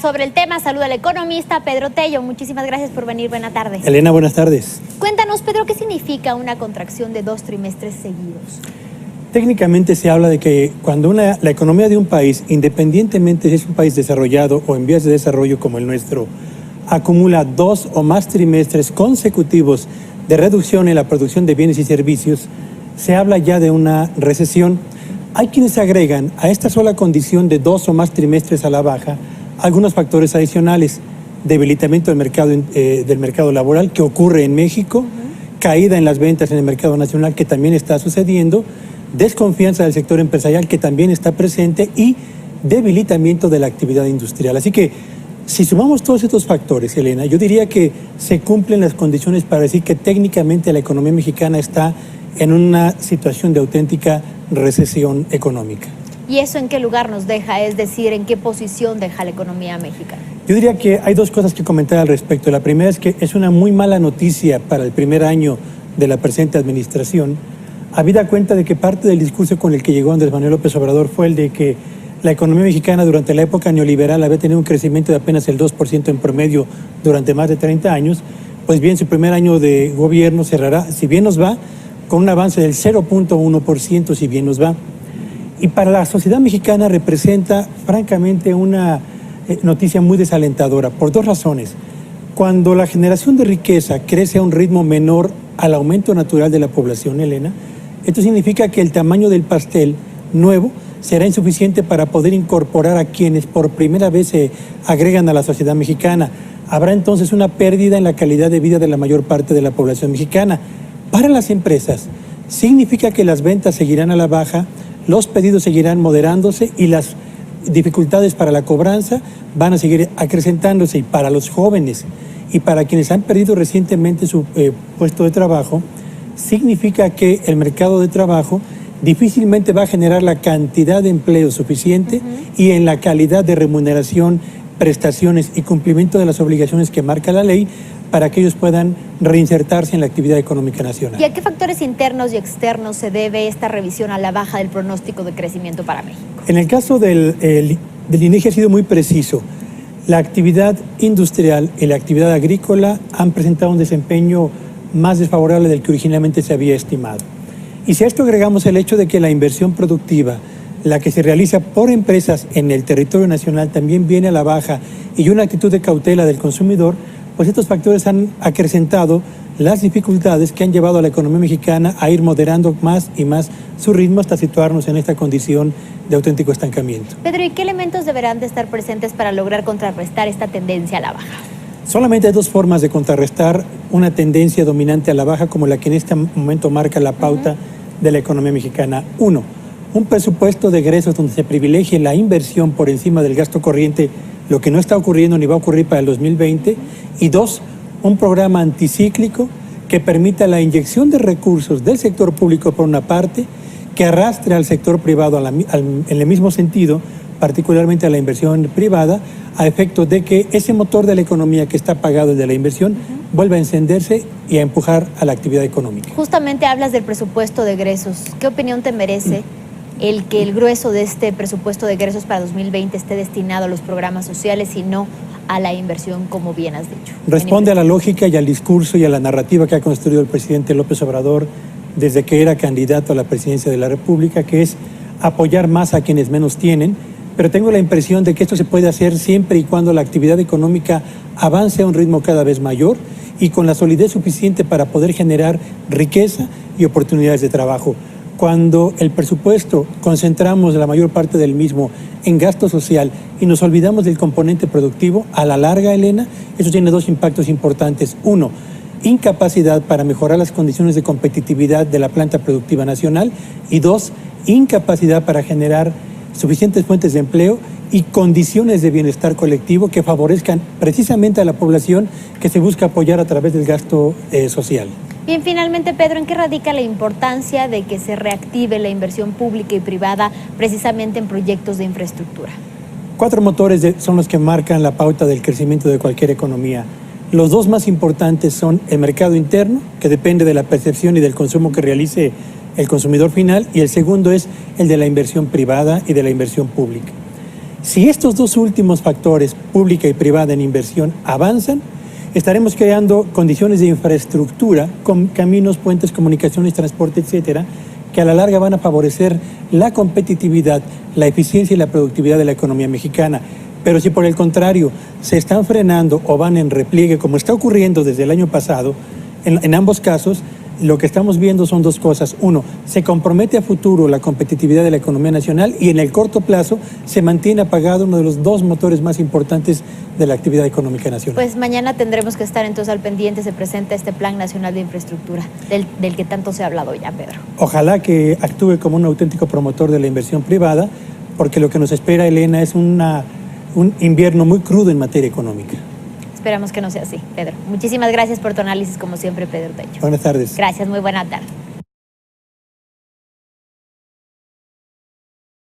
sobre el tema. Saluda al economista Pedro Tello. Muchísimas gracias por venir. Buena tarde. Elena, buenas tardes. Cuéntanos, Pedro, ¿qué significa una contracción de 2 trimestres seguidos? Técnicamente se habla de que cuando la economía de un país, independientemente si es un país desarrollado o en vías de desarrollo como el nuestro, acumula 2 o más trimestres consecutivos de reducción en la producción de bienes y servicios, se habla ya de una recesión. Hay quienes agregan a esta sola condición de 2 o más trimestres a la baja algunos factores adicionales: debilitamiento del mercado laboral que ocurre en México, caída en las ventas en el mercado nacional que también está sucediendo, desconfianza del sector empresarial que también está presente y debilitamiento de la actividad industrial. Así que si sumamos todos estos factores, Elena, yo diría que se cumplen las condiciones para decir que técnicamente la economía mexicana está en una situación de auténtica recesión económica. ¿Y eso en qué lugar nos deja? Es decir, ¿en qué posición deja la economía mexicana? Yo diría que hay 2 cosas que comentar al respecto. La primera es que es una muy mala noticia para el primer año de la presente administración, habida cuenta de que parte del discurso con el que llegó Andrés Manuel López Obrador fue el de que la economía mexicana durante la época neoliberal había tenido un crecimiento de apenas el 2% en promedio durante más de 30 años. Pues bien, su primer año de gobierno cerrará, si bien nos va, con un avance del 0.1%, si bien nos va. Y para la sociedad mexicana representa, francamente, una noticia muy desalentadora, por 2 razones. Cuando la generación de riqueza crece a un ritmo menor al aumento natural de la población, Elena, esto significa que el tamaño del pastel nuevo será insuficiente para poder incorporar a quienes por primera vez se agregan a la sociedad mexicana. Habrá entonces una pérdida en la calidad de vida de la mayor parte de la población mexicana. Para las empresas, significa que las ventas seguirán a la baja, los pedidos seguirán moderándose y las dificultades para la cobranza van a seguir acrecentándose. Y para los jóvenes y para quienes han perdido recientemente su puesto de trabajo, significa que el mercado de trabajo difícilmente va a generar la cantidad de empleo suficiente y en la calidad de remuneración, prestaciones y cumplimiento de las obligaciones que marca la ley para que ellos puedan reinsertarse en la actividad económica nacional. ¿Y a qué factores internos y externos se debe esta revisión a la baja del pronóstico de crecimiento para México? En el caso del INEGI ha sido muy preciso. La actividad industrial y la actividad agrícola han presentado un desempeño más desfavorable del que originalmente se había estimado. Y si a esto agregamos el hecho de que la inversión productiva, la que se realiza por empresas en el territorio nacional, también viene a la baja y una actitud de cautela del consumidor, pues estos factores han acrecentado las dificultades que han llevado a la economía mexicana a ir moderando más y más su ritmo hasta situarnos en esta condición de auténtico estancamiento. Pedro, ¿y qué elementos deberán de estar presentes para lograr contrarrestar esta tendencia a la baja? Solamente hay 2 formas de contrarrestar una tendencia dominante a la baja como la que en este momento marca la pauta de la economía mexicana. 1, un presupuesto de egresos donde se privilegie la inversión por encima del gasto corriente, lo que no está ocurriendo ni va a ocurrir para el 2020. Y 2, un programa anticíclico que permita la inyección de recursos del sector público por una parte, que arrastre al sector privado en el mismo sentido, particularmente a la inversión privada, a efecto de que ese motor de la economía que está apagado, el de la inversión, vuelva a encenderse y a empujar a la actividad económica. Justamente hablas del presupuesto de egresos. ¿Qué opinión te merece el que el grueso de este presupuesto de egresos para 2020 esté destinado a los programas sociales y no a la inversión, como bien has dicho? Responde a la lógica y al discurso y a la narrativa que ha construido el presidente López Obrador desde que era candidato a la presidencia de la República, que es apoyar más a quienes menos tienen, pero tengo la impresión de que esto se puede hacer siempre y cuando la actividad económica avance a un ritmo cada vez mayor y con la solidez suficiente para poder generar riqueza y oportunidades de trabajo. Cuando el presupuesto concentramos la mayor parte del mismo en gasto social y nos olvidamos del componente productivo, a la larga, Elena, eso tiene 2 impactos importantes. 1, incapacidad para mejorar las condiciones de competitividad de la planta productiva nacional y 2, incapacidad para generar suficientes fuentes de empleo y condiciones de bienestar colectivo que favorezcan precisamente a la población que se busca apoyar a través del gasto social. Bien, finalmente, Pedro, ¿en qué radica la importancia de que se reactive la inversión pública y privada precisamente en proyectos de infraestructura? 4 motores son los que marcan la pauta del crecimiento de cualquier economía. Los 2 más importantes son el mercado interno, que depende de la percepción y del consumo que realice el consumidor final, y el segundo es el de la inversión privada y de la inversión pública. Si estos dos últimos factores, pública y privada en inversión, avanzan, estaremos creando condiciones de infraestructura, con caminos, puentes, comunicaciones, transporte, etcétera, que a la larga van a favorecer la competitividad, la eficiencia y la productividad de la economía mexicana. Pero si por el contrario se están frenando o van en repliegue, como está ocurriendo desde el año pasado, en ambos casos, lo que estamos viendo son dos cosas. Uno, se compromete a futuro la competitividad de la economía nacional y en el corto plazo se mantiene apagado uno de los dos motores más importantes de la actividad económica nacional. Pues mañana tendremos que estar entonces al pendiente, se presenta este Plan Nacional de Infraestructura, del que tanto se ha hablado ya, Pedro. Ojalá que actúe como un auténtico promotor de la inversión privada, porque lo que nos espera, Elena, es un invierno muy crudo en materia económica. Esperamos que no sea así, Pedro. Muchísimas gracias por tu análisis, como siempre, Pedro Tello. Buenas tardes. Gracias, muy buena tarde.